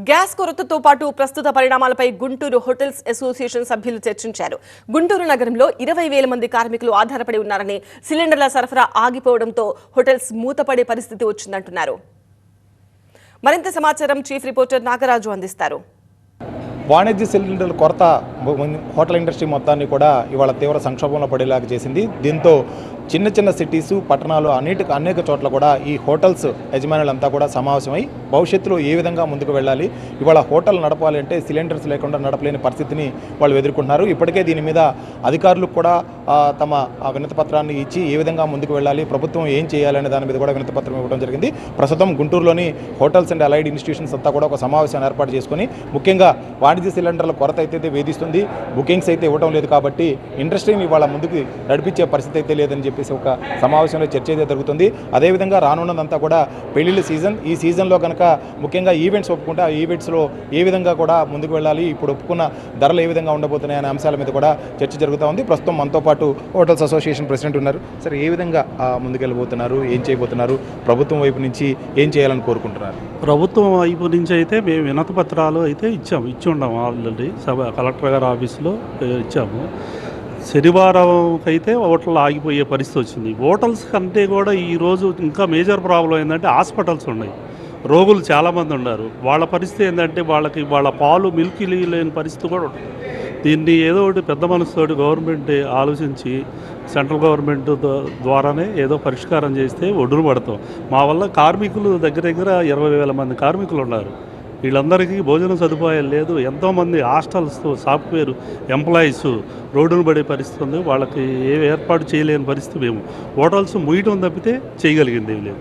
Gas కొరతతో పాటు ప్రస్తుత పరిణామాలపై గుంటూరు హోటల్స్ అసోసియేషన్ సభ్యులు చర్చించారు. గుంటూరు నగరంలో 20,000 మంది కార్మికులు ఆధారపడి ఉన్నారని, సిలిండర్ల సరఫరా ఆగిపోవడంతో హోటల్స్ మూతపడే పరిస్థితి వచ్చిందంటున్నారు. మరింత సమాచారం చీఫ్ రిపోర్టర్ నాగరాజు అందిస్తారు. వాణిజ్య సిలిండర్ల కొరత హోటల్ ఇండస్ట్రీ మొత్తాన్ని కూడా ఇవాళ తీవ్ర సంక్షోభంలో పడేలాగా చేసింది. దీంతో చిన్న చిన్న సిటీసు పట్టణాలు అనేక చోట్ల కూడా ఈ హోటల్స్ యజమానులంతా కూడా సమావేశమై భవిష్యత్తులో ఏ విధంగా ముందుకు వెళ్ళాలి, ఇవాళ హోటల్ నడపాలి అంటే సిలిండర్స్ లేకుండా నడపలేని పరిస్థితిని వాళ్ళు ఎదుర్కొంటున్నారు. ఇప్పటికే దీని మీద అధికారులకు కూడా తమ వినతిపత్రాన్ని ఇచ్చి ఏ విధంగా ముందుకు వెళ్ళాలి, ప్రభుత్వం ఏం చేయాలనే దాని మీద కూడా వినతిపత్రం ఇవ్వడం జరిగింది. ప్రస్తుతం గుంటూరులోని హోటల్స్ అండ్ అలైడ్ ఇన్స్టిట్యూషన్స్ అంతా కూడా ఒక సమావేశాన్ని ఏర్పాటు చేసుకుని ముఖ్యంగా వాణిజ్య సిలిండర్ల కొరత అయితే వేధిస్తుంది, బుకింగ్స్ అయితే ఇవ్వడం లేదు కాబట్టి ఇండస్ట్రీని ఇవాళ ముందుకు నడిపించే పరిస్థితి అయితే లేదని చెప్పేసి ఒక సమావేశంలో చర్చ అయితే జరుగుతుంది. అదేవిధంగా రానున్నదంతా కూడా పెళ్లిళ్ళ సీజన్. ఈ సీజన్లో కనుక ముఖ్యంగా ఈవెంట్స్ ఒప్పుకుంటే ఆ ఈవెంట్స్లో ఏ విధంగా కూడా ముందుకు వెళ్ళాలి, ఇప్పుడు ఒప్పుకున్న ధరలు ఏ విధంగా ఉండబోతున్నాయి అనే అంశాల మీద కూడా చర్చ జరుగుతూ ఉంది. ప్రస్తుతం మనతో పాటు హోటల్స్ అసోసియేషన్ ప్రెసిడెంట్ ఉన్నారు. సరే, ఏ విధంగా ముందుకెళ్ళబోతున్నారు, ఏం చేయబోతున్నారు, ప్రభుత్వం వైపు నుంచి ఏం చేయాలని కోరుకుంటున్నారు? ప్రభుత్వం వైపు నుంచి అయితే మేము వినతి పత్రాలు అయితే ఇచ్చి ఉన్నాము. ఆల్రెడీ కలెక్టర్ గారి ఆఫీస్లో ఇచ్చాము. శనివారంకి అయితే హోటల్ ఆగిపోయే పరిస్థితి వచ్చింది. హోటల్స్ కంటే కూడా ఈరోజు ఇంకా మేజర్ ప్రాబ్లం ఏంటంటే హాస్పిటల్స్ ఉన్నాయి, రోగులు చాలామంది ఉన్నారు. వాళ్ళ పరిస్థితి ఏంటంటే వాళ్ళ పాలు మిల్క్ లేని పరిస్థితి కూడా ఉంటుంది. దీన్ని ఏదో ఒకటి పెద్ద మనసుతోటి గవర్నమెంట్ ఆలోచించి సెంట్రల్ గవర్నమెంట్ ద్వారానే ఏదో పరిష్కారం చేస్తే ఒడ్డున పడతాం. మా వల్ల కార్మికులు దగ్గర 20,000 మంది కార్మికులు ఉన్నారు. వీళ్ళందరికీ భోజన సదుపాయాలు లేదు. ఎంతోమంది హాస్టల్స్ సాఫ్ట్వేర్ ఎంప్లాయీస్ రోడ్డును పడే పరిస్థితి ఉంది. వాళ్ళకి ఏ ఏర్పాటు చేయలేని పరిస్థితి. మేము హోటల్స్ ముయ్యటం తప్పితే చేయగలిగింది ఏమి లేదు.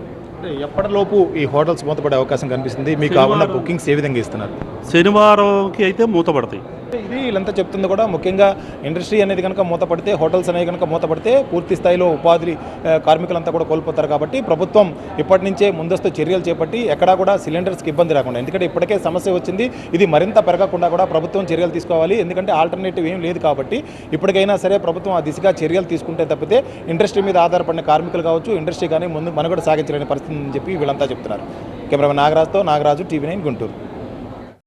ఎప్పటిలోపు ఈ హోటల్స్ మూతపడే అవకాశం కనిపిస్తుంది? మీకు కావాలన్న బుకింగ్స్ ఏ విధంగా ఇస్తున్నారు? శనివారంకి అయితే మూతపడతాయి. ఇది వీళ్ళంతా చెప్తుంది కూడా ముఖ్యంగా ఇండస్ట్రీ అనేది కనుక మూతపడితే, హోటల్స్ అనేవి కనుక మూతపడితే పూర్తి స్థాయిలో ఉపాధి కార్మికులంతా కూడా కోల్పోతారు. కాబట్టి ప్రభుత్వం ఇప్పటి నుంచే ముందస్తు చర్యలు చేపట్టి ఎక్కడా కూడా సిలిండర్స్కి ఇబ్బంది రాకుండా, ఎందుకంటే ఇప్పటికే సమస్య వచ్చింది, ఇది మరింత పెరగకుండా కూడా ప్రభుత్వం చర్యలు తీసుకోవాలి. ఎందుకంటే ఆల్టర్నేటివ్ ఏం లేదు కాబట్టి ఇప్పటికైనా సరే ప్రభుత్వం ఆ దిశగా చర్యలు తీసుకుంటే తప్పితే ఇండస్ట్రీ మీద ఆధారపడిన కార్మికులు కావచ్చు, ఇండస్ట్రీ కానీ ముందు మనుగడ సాగించలేని పరిస్థితి అని చెప్పి వీళ్ళంతా చెప్తున్నారు. Cameraman Nagaraju, TV 9 Guntur.